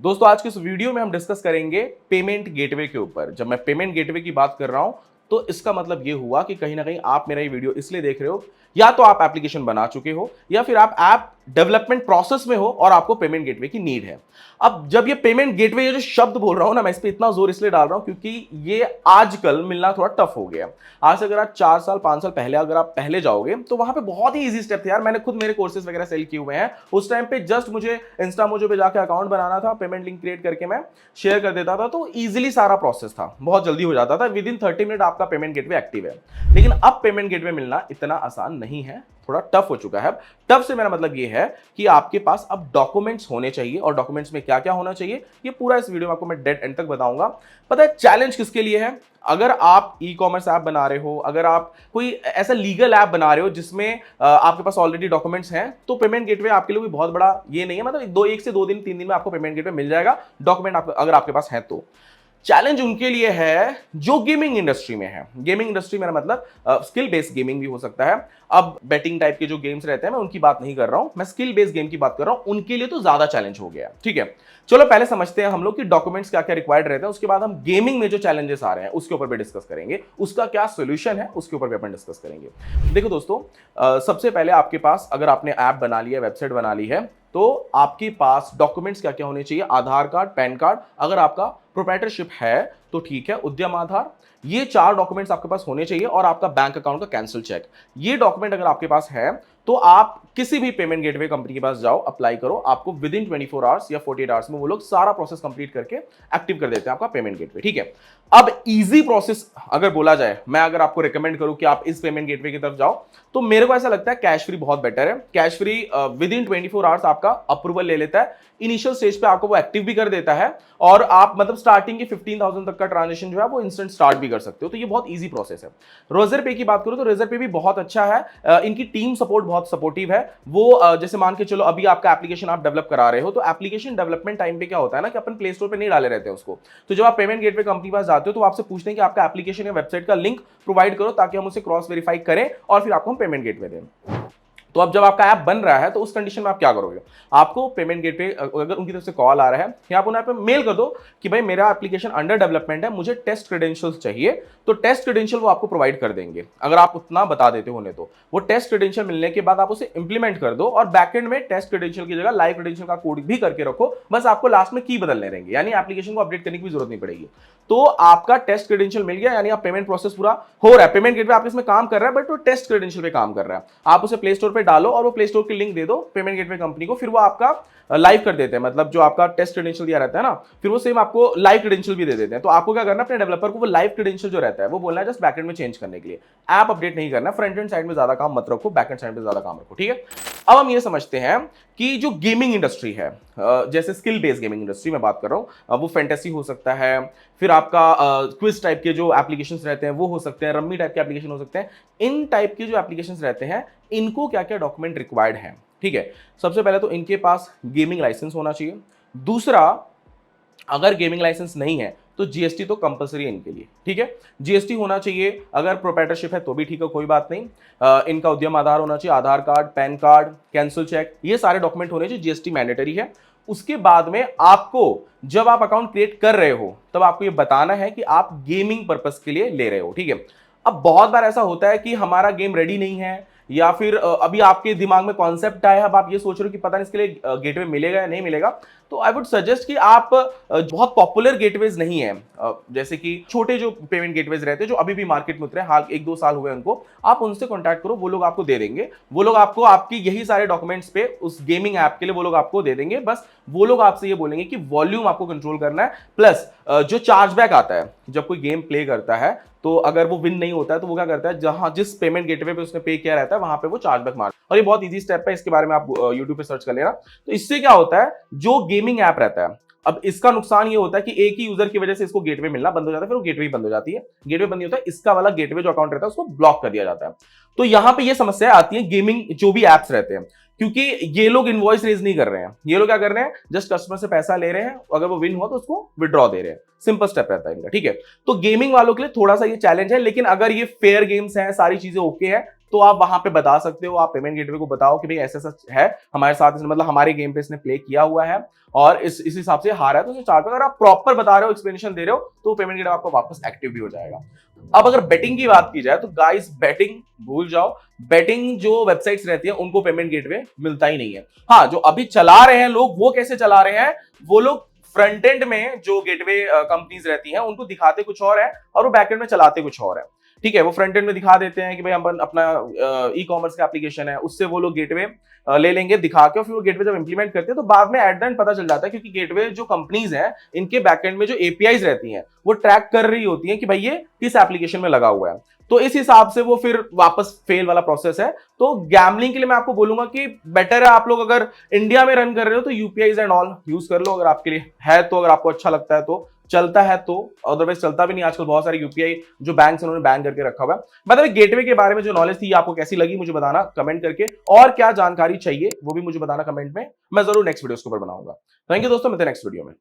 दोस्तों आज के इस वीडियो में हम डिस्कस करेंगे पेमेंट गेटवे के ऊपर। जब मैं पेमेंट गेटवे की बात कर रहा हूं तो इसका मतलब ये हुआ कि कहीं ना कहीं आप मेरा ये वीडियो इसलिए देख रहे हो, या तो आप एप्लीकेशन बना चुके हो या फिर आप ऐप डेवलपमेंट प्रोसेस में हो और आपको पेमेंट गेटवे की नीड है। अब जब ये पेमेंट गेटवे, ये जो शब्द बोल रहा हूं ना, मैं इस पे इतना जोर इसलिए डाल रहा हूं क्योंकि ये आजकल मिलना थोड़ा टफ हो गया। आज से अगर आप 4 साल 5 साल पहले अगर आप पहले जाओगे तो वहां पे बहुत ही इजी स्टेप थे यार। मैंने खुद मेरे कोर्सेज वगैरह सेल किए हुए हैं। उस टाइम पे जस्ट मुझे इंस्टा मोजो पे जाकर अकाउंट बनाना था, पेमेंट लिंक क्रिएट करके मैं शेयर कर देता था, तो इजीली सारा प्रोसेस था, बहुत जल्दी हो जाता था। विद इन 30 मिनट आपका पेमेंट गेटवे एक्टिव है। लेकिन अब पेमेंट गेटवे मिलना इतना आसान नहीं है, थोड़ा टफ हो चुका है। टफ से मेरा मतलब ये है कि आपके पास अब डॉक्यूमेंट्स होने चाहिए, और डॉक्यूमेंट्स में क्या क्या होना चाहिए ये पूरा इस वीडियो में आपको मैं डेड एंड तक बताऊंगा। पता है चैलेंज किसके लिए है? अगर आप ई कॉमर्स ऐप बना रहे हो, अगर आप कोई ऐसा लीगल ऐप बना रहे हो जिसमें आपके पास ऑलरेडी डॉक्यूमेंट्स हैं, तो पेमेंट गेटवे आपके लिए भी बहुत बड़ा ये नहीं है। मतलब 1 से 2 दिन 3 दिन में आपको पेमेंट गेटवे मिल जाएगा, डॉक्यूमेंट अगर आपके पास है तो। चैलेंज उनके लिए है जो गेमिंग इंडस्ट्री में है। गेमिंग इंडस्ट्री मेरा मतलब स्किल बेस्ड गेमिंग भी हो सकता है। अब बेटिंग टाइप के जो गेम्स रहते हैं मैं उनकी बात नहीं कर रहा हूं, मैं स्किल बेस्ड गेम की बात कर रहा हूं। उनके लिए तो ज्यादा चैलेंज हो गया। ठीक है, चलो पहले समझते हैं हम लोग कि डॉक्यूमेंट्स क्या क्या रिक्वायर्ड रहते हैं, उसके बाद हम गेमिंग में जो चैलेंजेस आ रहे हैं उसके ऊपर भी डिस्कस करेंगे, उसका क्या सोल्यूशन है उसके ऊपर भी अपन डिस्कस करेंगे। देखो दोस्तों, सबसे पहले आपके पास अगर आपने ऐप बना लिया, वेबसाइट बना ली है, तो आपके पास डॉक्यूमेंट्स क्या क्या होने चाहिए? आधार कार्ड, पैन कार्ड, अगर आपका प्रोप्राइटरशिप है तो ठीक है, उद्यम आधार, ये 4 डॉक्यूमेंट्स आपके पास होने चाहिए, और आपका बैंक अकाउंट का कैंसिल चेक। ये डॉक्यूमेंट अगर आपके पास है तो आप किसी भी पेमेंट गेटवे कंपनी के पास जाओ, अप्लाई करो, आपको विद इन 24 आवर्स या 48 आवर्स में वो लोग सारा प्रोसेस कंप्लीट करके एक्टिव कर देते हैं आपका पेमेंट गेटवे। ठीक है, अब इजी प्रोसेस अगर बोला जाए, मैं अगर आपको रिकमेंड करूं कि आप इस पेमेंट गेटवे की तरफ जाओ, तो मेरे को ऐसा लगता है कैश फ्री बहुत बेटर है। Cash free with in 24 hours आपका अप्रूवल ले लेता है, इनिशियल स्टेज पे आपको वो एक्टिव भी कर देता है, और आप मतलब स्टार्टिंग की 15,000 तक का ट्रांजेक्शन जो है वो इंस्टेंट स्टार्ट भी कर सकते हो। तो ये बहुत इजी प्रोसेस है। रोजर पे की बात करूं तो रोजर पे भी बहुत अच्छा है, इनकी टीम सपोर्ट बहुत सपोर्टिव है। वो जैसे मान के चलो अभी आपका एप्लीकेशन आप डेवलप करा रहे हो, तो एप्लीकेशन डेवलपमेंट टाइम पे क्या होता है ना कि अपन प्ले स्टोर पे नहीं डाले रहते हैं उसको। तो जब आप पेमेंट गेटवे कंपनी के पास जाते हो तो आपसे पूछते हैं कि आपका एप्लीकेशन या वेबसाइट का लिंक प्रोवाइड करो, ताकि हम उसे क्रॉस वेरीफाई करें और फिर आपको हम पेमेंट गेटवे दें। तो अब जब आपका ऐप बन रहा है तो उस कंडीशन में आप क्या करोगे? आपको पेमेंट गेटवे अगर उनकी तरफ से कॉल आ रहा है, या आप उन्हें पे मेल कर दो कि भाई मेरा एप्लीकेशन अंडर डेवलपमेंट है, मुझे टेस्ट क्रेडेंशियल्स चाहिए, तो टेस्ट क्रेडेंशियल वो आपको प्रोवाइड कर देंगे। अगर आप उतना बता देते हो उन्हें, तो वो टेस्ट क्रेडेंशियल मिलने के बाद आप उसे इंप्लीमेंट कर दो, और बैकएंड में टेस्ट क्रेडेंशियल की जगह लाइव क्रेडेंशियल का कोड भी करके रखो। बस आपको लास्ट में की बदलने रहेंगे, यानी एप्लीकेशन को अपडेट करने की भी जरूरत नहीं पड़ेगी। तो आपका टेस्ट क्रेडेंशियल मिल गया, यानी आप पेमेंट प्रोसेस पूरा हो रहा है। पेमेंट गेटवे आपके इसमें काम कर रहा है, बट वो टेस्ट क्रेडेंशियल पे काम कर रहा है। आप उसे प्ले स्टोर पे डालो और वो प्ले स्टोर की लिंक दे दो पेमेंट गेटवे कंपनी को, फिर वो आपका लाइव कर देते हैं। मतलब जो आपका टेस्ट क्रेडेंशियल दिया रहता है ना, फिर वो सेम आपको लाइव क्रेडेंशियल भी दे देते हैं। तो आपको क्या करना है, अपने डेवलपर को वो लाइव क्रेडेंशियल जो रहता है वो बोलना है जस्ट बैकएंड में चेंज करने के लिए। ऐप अपडेट नहीं करना, फ्रंट एंड साइड में ज्यादा काम मत रखो, बैकएंड साइड में ज्यादा काम रखो। ठीक है, अब हम ये समझते हैं कि जो गेमिंग इंडस्ट्री है, जैसे स्किल बेस्ड गेमिंग इंडस्ट्री में बात कर रहा हूं, वो फैंटेसी हो सकता है, फिर आपका क्विज टाइप के जो एप्लीकेशंस रहते हैं वो हो सकते हैं, रम्मी टाइप के एप्लीकेशन हो सकते हैं। इन टाइप के जो एप्लीकेशंस रहते हैं, इनको क्या क्या डॉक्यूमेंट रिक्वायर्ड है? ठीक है, सबसे पहले तो इनके पास गेमिंग लाइसेंस होना चाहिए। दूसरा, अगर गेमिंग लाइसेंस नहीं है तो जीएसटी तो कंपलसरी है इनके लिए। ठीक है, जीएसटी होना चाहिए। अगर प्रोप्राइटरशिप है तो भी ठीक है, कोई बात नहीं। इनका उद्यम आधार होना चाहिए, Aadhaar card, pan card, cancel cheque, ये सारे डॉक्यूमेंट होने चाहिए। जीएसटी मैंडेटरी है। उसके बाद में आपको, जब आप अकाउंट क्रिएट कर रहे हो, तब आपको ये बताना है कि आप गेमिंग पर्पस के लिए ले रहे हो। ठीक है, अब बहुत बार ऐसा होता है कि हमारा गेम रेडी नहीं है, या फिर अभी आपके दिमाग में कॉन्सेप्ट आया, अब आप ये सोच रहे हो कि पता नहीं इसके लिए गेटवे मिलेगा या नहीं मिलेगा। तो आई वुड सजेस्ट कि आप बहुत पॉपुलर गेटवेज नहीं है, जैसे कि छोटे जो पेमेंट गेटवेज रहते हैं जो अभी भी मार्केट में उतरे, हाल 1-2 साल हुए उनको, आप उनसे कॉन्टैक्ट करो, वो लोग आपको दे देंगे। वो लोग आपको आपकी यही सारे डॉक्यूमेंट्स पे उस गेमिंग ऐप के लिए वो लोग आपको दे देंगे। बस वो लोग आपसे ये बोलेंगे कि वॉल्यूम आपको कंट्रोल करना है, प्लस जो चार्जबैक आता है जब कोई गेम प्ले करता है, तो अगर वो विन नहीं होता है तो वो क्या करता है, जहां जिस पेमेंट गेटवे पे उसने पे किया रहता है वहां पे वो चार्जबैक मार। और ये बहुत इजी स्टेप है, इसके बारे में आप यूट्यूब पे सर्च कर लेना। तो इससे क्या होता है, जो गेमिंग ऐप रहता है, अब इसका नुकसान ये होता है कि एक ही यूजर की वजह से इसको गेटवे मिलना बंद हो जाता है, फिर वो गेटवे बंद हो जाती है। गेटवे बंद नहीं होता है, इसका वाला गेटवे जो अकाउंट रहता है उसको ब्लॉक कर दिया जाता है। तो यहां पे ये समस्या आती है गेमिंग जो भी एप्स रहते हैं, क्योंकि ये लोग इनवॉइस रेज नहीं कर रहे हैं। ये लोग क्या कर रहे हैं, जस्ट कस्टमर से पैसा ले रहे हैं, अगर वो विन हुआ तो उसको विड्रॉ दे रहे हैं। सिंपल स्टेप रहता है इनका। ठीक है, तो गेमिंग वालों के लिए थोड़ा सा ये चैलेंज है, लेकिन अगर ये फेयर गेम्स हैं, सारी चीजें ओके है, तो आप वहां पे बता सकते हो, आप पेमेंट गेटवे को बताओ कि भाई ऐसा ऐसा है हमारे साथ, इसने मतलब हमारे गेम पे इसने प्ले किया हुआ है और इस हिसाब से हारा है, तो उसे चार्ज। अगर आप प्रॉपर बता रहे हो, एक्सप्लेनेशन दे रहे हो, तो पेमेंट गेटवे आपको वापस एक्टिव भी हो जाएगा। अब अगर बेटिंग की बात की जाए तो गाइस बेटिंग भूल जाओ। बेटिंग जो वेबसाइट्स रहती है उनको पेमेंट गेटवे मिलता ही नहीं है। हाँ, जो अभी चला रहे हैं लोग, वो कैसे चला रहे हैं, वो लोग फ्रंट एंड में जो गेटवे कंपनीज रहती हैं उनको दिखाते कुछ और है और वो बैक एंड में चलाते कुछ और है। ठीक है, वो फ्रंट एंड में दिखा देते हैं कि भाई हम अपना ई कॉमर्स का एप्लीकेशन है, उससे वो लोग गेटवे ले लेंगे दिखा के, और फिर वो गेटवे जब इंप्लीमेंट करते हैं तो बाद में एट द एंड पता चल जाता है, क्योंकि गेटवे जो कंपनीज हैं इनके बैकएंड में जो एपीआईज रहती हैं वो ट्रैक कर रही होती हैं कि भाई ये किस एप्लीकेशन में लगा हुआ है। तो इस हिसाब से वो फिर वापस फेल वाला प्रोसेस है। तो गैमलिंग के लिए मैं आपको बोलूंगा कि बेटर है आप लोग अगर इंडिया में रन कर रहे हो तो यूपीआईज एंड ऑल यूज कर लो, अगर आपके लिए है तो, अगर आपको अच्छा लगता है तो, चलता है तो। अदरवाइज चलता भी नहीं, आजकल बहुत सारे यूपीआई जो बैंक उन्होंने बैन करके रखा हुआ है। मतलब गेटवे के बारे में जो नॉलेज थी आपको कैसी लगी मुझे बताना कमेंट करके, और क्या जानकारी चाहिए वो भी मुझे बताना कमेंट में, मैं जरूर नेक्स्ट वीडियो के ऊपर बनाऊंगा। थैंक यू दोस्तों, मिलते हैं नेक्स्ट वीडियो में।